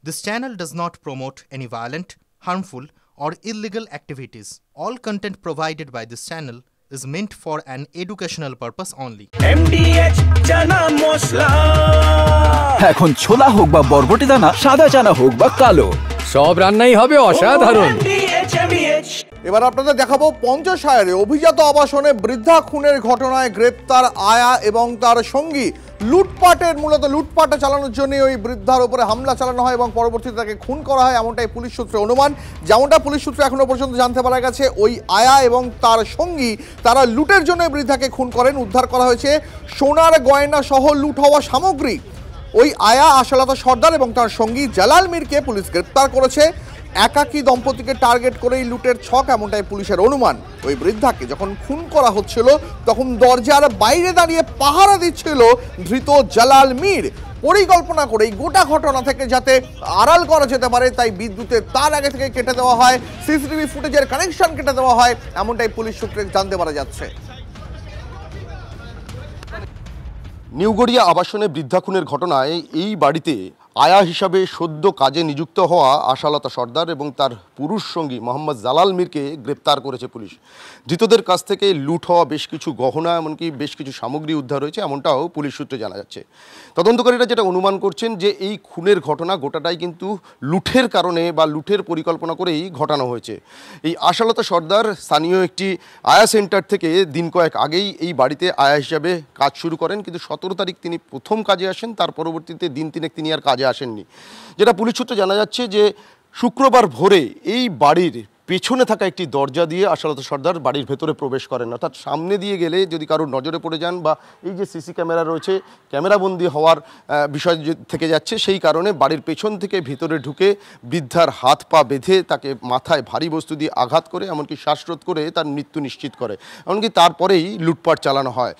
This channel does not promote any violent, harmful, or illegal activities. All content provided by this channel is meant for an educational purpose only. MDH chana masala এখন ছোলা হোক বা বরবটি দানা, সাদা চানা হোক বা কালো, সব রান্নাই হবে অসাধারণ। এবার আপনাদের দেখাবো পঞ্চশায়ারে অভিজাত আবাসনে বৃদ্ধা খুনের ঘটনায় গ্রেপ্তার আয়া এবং তার সঙ্গী। মূলত লুটপাটে চালানোর জন্য ওই বৃদ্ধার উপরে হামলা চালানো হয় এবং পরবর্তীতে তাকে খুন করা হয়, এমনটাই পুলিশ সূত্রে অনুমান। যেমনটা পুলিশ সূত্রে এখনো পর্যন্ত জানতে পারা গেছে, ওই আয়া এবং তার সঙ্গী তারা লুটের জন্য বৃদ্ধাকে খুন করেন। উদ্ধার করা হয়েছে সোনার গয়না সহ লুট হওয়া সামগ্রী। ওই আয়া আশালতা সর্দার এবং তার সঙ্গী জালাল মীরকে পুলিশ গ্রেপ্তার করেছে। একাকী দম্পতিকে টার্গেট করেই লুটের ছক, এমনটাই পুলিশের অনুমান। ওই বৃদ্ধাকে যখন খুন করা হচ্ছিল তখন দরজার বাইরে দাঁড়িয়ে পাহারা দিচ্ছিল ধৃত জালাল মীর। পরিকল্পনা করে এই গোটা ঘটনা থেকে যাতে আড়াল করা যেতে পারে তাই বিদ্যুতের তার আগে থেকে কেটে দেওয়া হয়, সিসিটিভি ফুটেজের কানেকশন কেটে দেওয়া হয়, এমনটাই পুলিশ সূত্রে জানতে পারা যাচ্ছে। নিউগড়িয়া আবাসনে বৃদ্ধা খুনের ঘটনায় এই বাড়িতে আয়া হিসাবে সদ্য কাজে নিযুক্ত হওয়া আশালতা সর্দার এবং তার পুরুষ সঙ্গী মোহাম্মদ জালাল মীরকে গ্রেপ্তার করেছে পুলিশ। ধৃতদের কাছ থেকে লুট হওয়া বেশ কিছু গহনা এমনকি বেশ কিছু সামগ্রী উদ্ধার হয়েছে, এমনটাও পুলিশ সূত্রে জানা যাচ্ছে। তদন্তকারীরা যেটা অনুমান করছেন যে এই খুনের ঘটনা গোটাটাই কিন্তু লুঠের কারণে বা লুঠের পরিকল্পনা করেই ঘটানো হয়েছে। এই আশালতা সর্দার স্থানীয় একটি আয়া সেন্টার থেকে দিন কয়েক আগেই এই বাড়িতে আয়া হিসাবে কাজ শুরু করেন, কিন্তু 17 তারিখ তিনি প্রথম কাজে আসেন, তার পরবর্তীতে দিন তিনেক তিনি আর কাজে আসেননি। যেটা পুলিশ সূত্রে জানা যাচ্ছে যে শুক্রবার ভোরে এই বাড়ির পেছনে থাকা একটি দরজা দিয়ে আশালতা সর্দার বাড়ির ভেতরে প্রবেশ করেন। অর্থাৎ সামনে দিয়ে গেলে যদি কারোর নজরে পড়ে যান বা এই যে সিসি ক্যামেরা রয়েছে ক্যামেরাবন্দি হওয়ার বিষয় থেকে যাচ্ছে, সেই কারণে বাড়ির পেছন থেকে ভিতরে ঢুকে বৃদ্ধার হাত পা বেঁধে তাকে মাথায় ভারী বস্তু দিয়ে আঘাত করে এমনকি শ্বাসরোধ করে তার মৃত্যু নিশ্চিত করে, এমনকি তারপরেই লুটপাট চালানো হয়।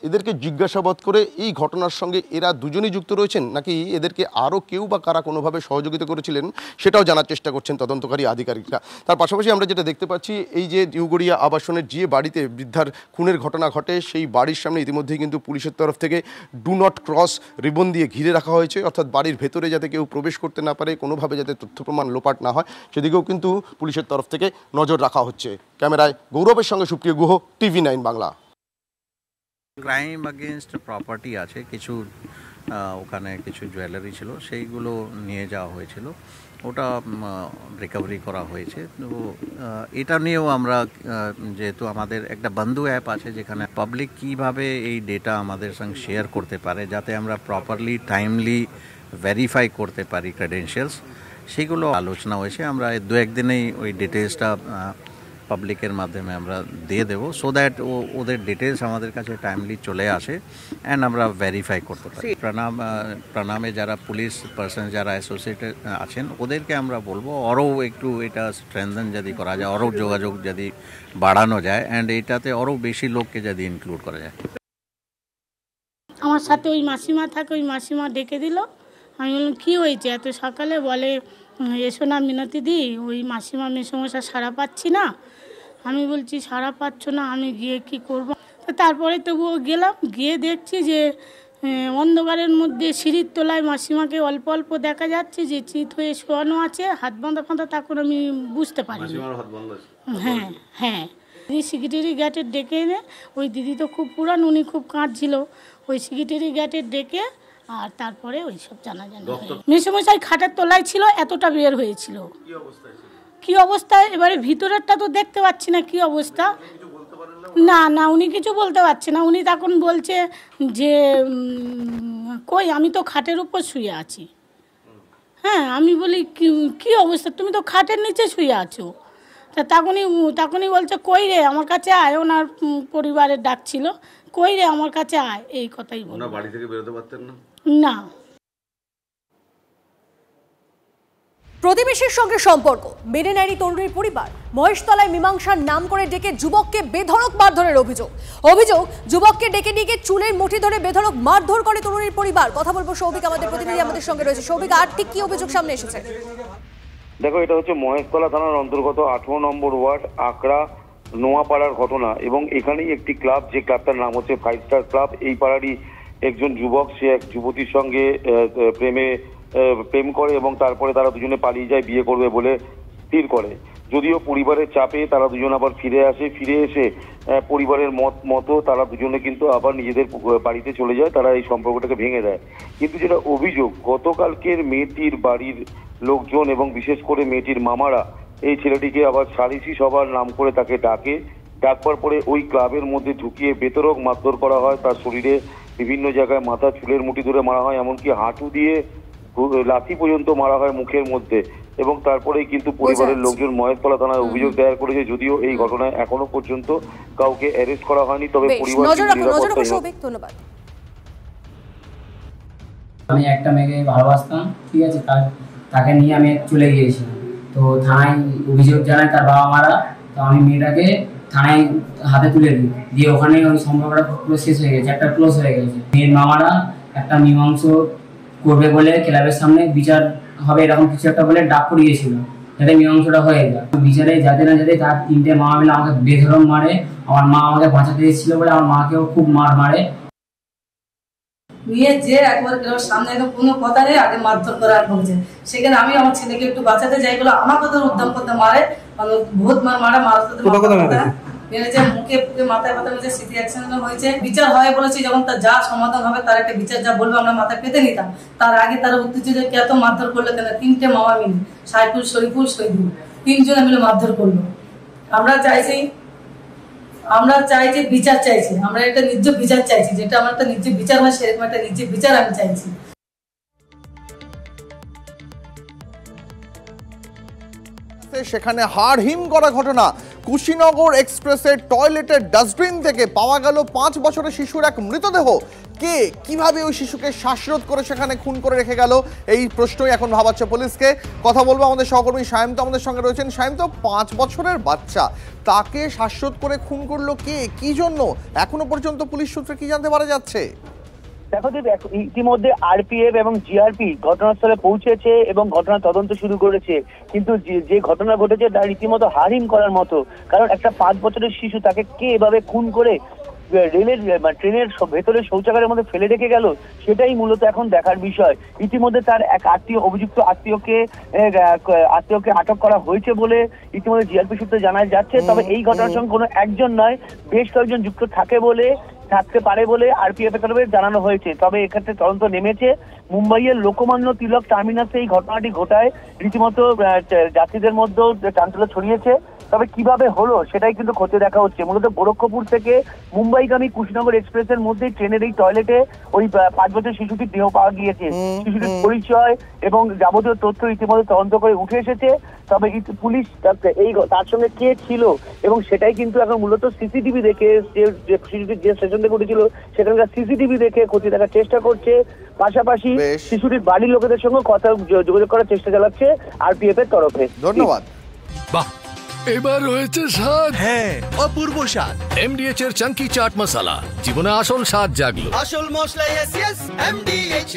এদেরকে জিজ্ঞাসাবাদ করে এই ঘটনার সঙ্গে এরা দুজনেই যুক্ত রয়েছেন নাকি এদেরকে আরও কেউ বা কারা কোনোভাবে সহযোগিতা করেছিলেন সেটাও জানার চেষ্টা করছেন তদন্তকারী আধিকারিকরা। তার পাশাপাশি আমরা যেটা দেখতে পাচ্ছি, এই যে নিউগড়িয়া আবাসনের যে বাড়িতে বৃদ্ধার খুনের ঘটনা ঘটে সেই বাড়ির সামনে ইতিমধ্যেই কিন্তু পুলিশের তরফ থেকে ডু নট ক্রস রিবন দিয়ে ঘিরে রাখা হয়েছে, অর্থাৎ বাড়ির ভেতরে যাতে কেউ প্রবেশ করতে না পারে, কোনোভাবে যাতে তথ্য প্রমাণ লোপাট না হয় সেদিকেও কিন্তু পুলিশের তরফ থেকে নজর রাখা হচ্ছে। ক্যামেরায় গৌরবের সঙ্গে সুপ্রিয় Guha, TV9 Bangla. Crime against property আছে, কিছু ওখানে কিছু জুয়েলারি ছিল, সেইগুলো নিয়ে যাওয়া হয়েছিল, ওটা রিকভারি করা হয়েছে। তো এটা নিয়েও আমরা, যেহেতু আমাদের একটা বন্ধু অ্যাপ আছে যেখানে পাবলিক কিভাবে এই ডেটা আমাদের সঙ্গে শেয়ার করতে পারে যাতে আমরা প্রপারলি টাইমলি ভেরিফাই করতে পারি ক্রেডেনশিয়ালস, সেগুলো আলোচনা হয়েছে। আমরা 2-1 দিনেই ওই ডিটেলসটা পাবলিকের মাধ্যমে আমরা দিয়ে দেবো, সো দ্যাট ওদের ডিটেলস আমাদের কাছে টাইমলি চলে আসে অ্যান্ড আমরা ভেরিফাই করতে পারি। প্রণামে যারা পুলিশ পার্সন যারা অ্যাসোসিয়েটেড আছেন ওদেরকে আমরা বলবো আরও একটু এটা স্ট্রেনথেন যদি করা যায়, আরও যোগাযোগ যদি বাড়ানো যায় অ্যান্ড এটাতে আরও বেশি লোককে যদি ইনক্লুড করা যায়। আমার সাথে ওই মাসিমা থাকে, ওই মাসিমা ডেকে দিল। আমি বললাম কী হয়েছে এত সকালে? বলে এসো না মিনতি দি, ওই মাসিমা মেসমশা সাড়া পাচ্ছি না। আমি বলছি সাড়া পাচ্ছ না, আমি গিয়ে কি করব? তারপরে তবুও গেলাম, গিয়ে দেখছি যে অন্ধকারের মধ্যে সিঁড়ির তলায় মাসিমাকে অল্প অল্প দেখা যাচ্ছে যে চিত হয়ে শোয়ানো আছে, হাত বাঁধা ফাঁধা, তখন আমি বুঝতে পারি। হ্যাঁ হ্যাঁ, সেক্রেটারি গেটের ডেকে এনে, ওই দিদি তো খুব পুরান, উনি খুব কাঁদছিল, ওই সেক্রেটারি গেটের ডেকে আর তারপরে ওই সব জানাজানি। মেসমশাই খাটের তলায় ছিল, এতটা বের হয়েছিল। কি অবস্থায় এবারে ভিতরেরটা তো দেখতে পাচ্ছি না কি অবস্থা। না না, উনি কিছু বলতে পারছে না। উনি তখন বলছে যে কই, আমি তো খাটের উপর শুয়ে আছি। হ্যাঁ, আমি বলি কি অবস্থা, তুমি তো খাটের নিচে শুয়ে আছো। তা তখনই বলছে কই রে আমার কাছে আয়, ওনার পরিবারের ডাক ছিল, কই রে আমার কাছে আয়, এই কথাই বল। বাড়ি থেকে বেরোতে পারতেন না? না। প্রতিবেশীর সঙ্গে সম্পর্ক মেনে নেয়নি তরুণীর পরিবার। মহেশতলায় মীমাংসার নাম করে ডেকে যুবককে বেধড়ক মারধরের অভিযোগ যুবককে ডেকে নিয়ে চুলের মুঠি ধরে বেধড়ক মারধর করে তরুণীর পরিবার। কথা বলবো সৌভিক, আমাদের প্রতিনিধি আমাদের সঙ্গে রয়েছে। সৌভিক, আর ঠিক কি অভিযোগ সামনে এসেছে? দেখো, এটা হচ্ছে মহেশতলা থানার অন্তর্গত 18 নম্বর ওয়ার্ড আকড়া নোয়াপাড়ার ঘটনা এবং এখানেই একটি ক্লাব, যে ক্লাবটার নাম হচ্ছে 5 স্টার ক্লাব। এই পাড়ারই একজন যুবক, সে এক যুবতীর সঙ্গে প্রেমে প্রেম করে এবং তারপরে তারা দুজনে পালিয়ে যায় বিয়ে করবে বলে স্থির করে। যদিও পরিবারের চাপে তারা দুজন আবার ফিরে এসে পরিবারের মতো তারা দুজনে কিন্তু আবার নিজেদের বাড়িতে চলে যায়, তারা এই সম্পর্কটাকে ভেঙে দেয়। কিন্তু যেটা অভিযোগ, গতকালকের মেয়েটির বাড়ির লোকজন এবং বিশেষ করে মেয়েটির মামারা এই ছেলেটিকে আবার সালিসি সভার নাম করে তাকে ডাকবার পরে ওই ক্লাবের মধ্যে ঢুকিয়ে বেধড়ক মারধর করা হয়, তার শরীরে বিভিন্ন জায়গায় মাথা চুলের মুঠি ধরে মারা হয়, এমনকি হাঁটু দিয়ে লাথি পর্যন্ত মারা হয় মুখের মধ্যে। এবং তারপরেই কিন্তু পরিবারের লোকজন মহেশতলা থানায় অভিযোগ দায়ের করেছে। যদিও এই ঘটনায় এখনো পর্যন্ত কাউকে অ্যারেস্ট করা হয়নি, তবে ধন্যবাদ। আমি একটা মেয়েকে ভালোবাসতাম, ঠিক আছে, তাকে নিয়ে আমি চলে গিয়েছিলাম। তো থানায় অভিযোগ জানায় তার বাবা মারা, তো আমি মেয়েটাকে থানায় হাতে তুলে দিই, দিয়ে ওখানে ওই সম্পর্কটা পুরো শেষ হয়ে গেছে, একটা ক্লোজ হয়ে গেছে। মেয়ের মামারা একটা মীমাংস করবে বলে ক্লাবের সামনে বিচার হবে এরকম কিছু একটা বলে ডাক করিয়েছিল, যাতে মীমাংসটা হয়ে যায়। বিচারে যাতে না যাতে তার 3টে মামা মিলে আমাকে বেধড়ক মারে। আমার মা আমাকে বাঁচাতে এসেছিল বলে আমার মাকেও খুব মারে। নিয়ে যে একবার সামনে একদম কোনো কথা নেই, আগে মারধর করা হয়েছে। সেখানে আমি আমার ছেলেকে একটু বাঁচাতে যাই বলে আমাকে তো উদ্যম করতে মারে, বহুত মেরেছে, মুখে মাথায় ব্যথা হয়েছে, সিটি অ্যাক্সিডেন্ট হয়েছে। বিচার হয় বলেছে, যখন তার যা সমাধান হবে তার একটা বিচার যা বলবো আমরা মাথায় পেতে নিতাম। তার আগে তারা উত্তেজিত এত মারধর করলো কেন? 3টে মামা মিলে, সাইফুল, শরীফুল, শহীদুল, 3 জনে মিলে মারধর করলো। আমরা চাইছি বিচার চাইছি, আমরা একটা নিজ বিচার চাইছি, যেটা আমার একটা নিজ বিচার হয় সেরকম একটা নিজ বিচার আমি চাইছি। সেখানে হাড়হিম করা ঘটনা, কুশিনগর এক্সপ্রেসের টয়লেটের ডাস্টবিন থেকে পাওয়া গেল 5 বছরের শিশুর এক মৃতদেহ। কে কিভাবে ওই শিশুকে শ্বাসরোধ করে সেখানে খুন করে রেখে গেল, এই প্রশ্নই এখন ভাবাচ্ছে পুলিশকে। কথা বলবো আমাদের সহকর্মী সায়ন্ত আমাদের সঙ্গে রয়েছেন। সায়ন্ত, 5 বছরের বাচ্চা, তাকে শ্বাসরোধ করে খুন করলো কে, কি জন্য, এখনো পর্যন্ত পুলিশ সূত্রে কি জানতে পারা যাচ্ছে? দেখো দীপ, ইতিমধ্যে আরপিএফ এবং জিআরপি ঘটনাস্থলে পৌঁছেছে এবং ঘটনা তদন্ত শুরু করেছে। কিন্তু যে ঘটনা ঘটেছে তা রীতিমতো হাড়হিম করার মতো, কারণ একটা 5 বছরের শিশু, তাকে কে এভাবে খুন করে ট্রেনের ভেতরে শৌচাগারের মধ্যে ফেলে রেখে গেল, সেটাই মূলত এখন দেখার বিষয়। ইতিমধ্যে তার এক অভিযুক্ত আত্মীয়কে আটক করা হয়েছে বলে ইতিমধ্যে জিআরপি সূত্রে জানা যাচ্ছে। তবে এই ঘটনার সঙ্গে কোনো একজন নয়, বেশ কয়েকজন যুক্ত থাকতে পারে বলে আরপিএফ এর তরফে জানানো হয়েছে। তবে এক্ষেত্রে তদন্ত নেমেছে। মুম্বাইয়ের লোকমান্য তিলক টার্মিনাসে এই ঘটনাটি ঘটায় রীতিমতো যাত্রীদের মধ্যেও চাঞ্চল্য ছড়িয়েছে। তবে কিভাবে হলো সেটাই কিন্তু খতিয়ে দেখা হচ্ছে। মূলত গোরক্ষপুর থেকে মুম্বাইগামী কুশিনগর এক্সপ্রেসের মধ্যে ট্রেনের এই টয়লেটে ওই 5 বছরের শিশুটির দেহ পাওয়া গিয়েছে। শিশুটির পরিচয় এবং যাবতীয় তথ্য ইতিমধ্যে তদন্ত করে উঠে এসেছে। তবে পুলিশ তার সঙ্গে কে ছিল এবং সেটাই কিন্তু এখন মূলত সিসিটিভি দেখে, যে শিশুটির যে স্টেশন থেকে উঠেছিল সেখানকার সিসিটিভি দেখে খতিয়ে দেখার চেষ্টা করছে। পাশাপাশি শিশুটির বাড়ির লোকেদের সঙ্গে যোগাযোগ করার চেষ্টা চালাচ্ছে আরপিএফ এর তরফে। ধন্যবাদ। বাহ, এবার রয়েছে স্বাদ, হ্যাঁ অপূর্ব স্বাদ। এমডিএচ এর চাঙ্কি চাট মশলা, জীবনে আসল স্বাদ জাগলো। আসল মশলা, এমডিএচ।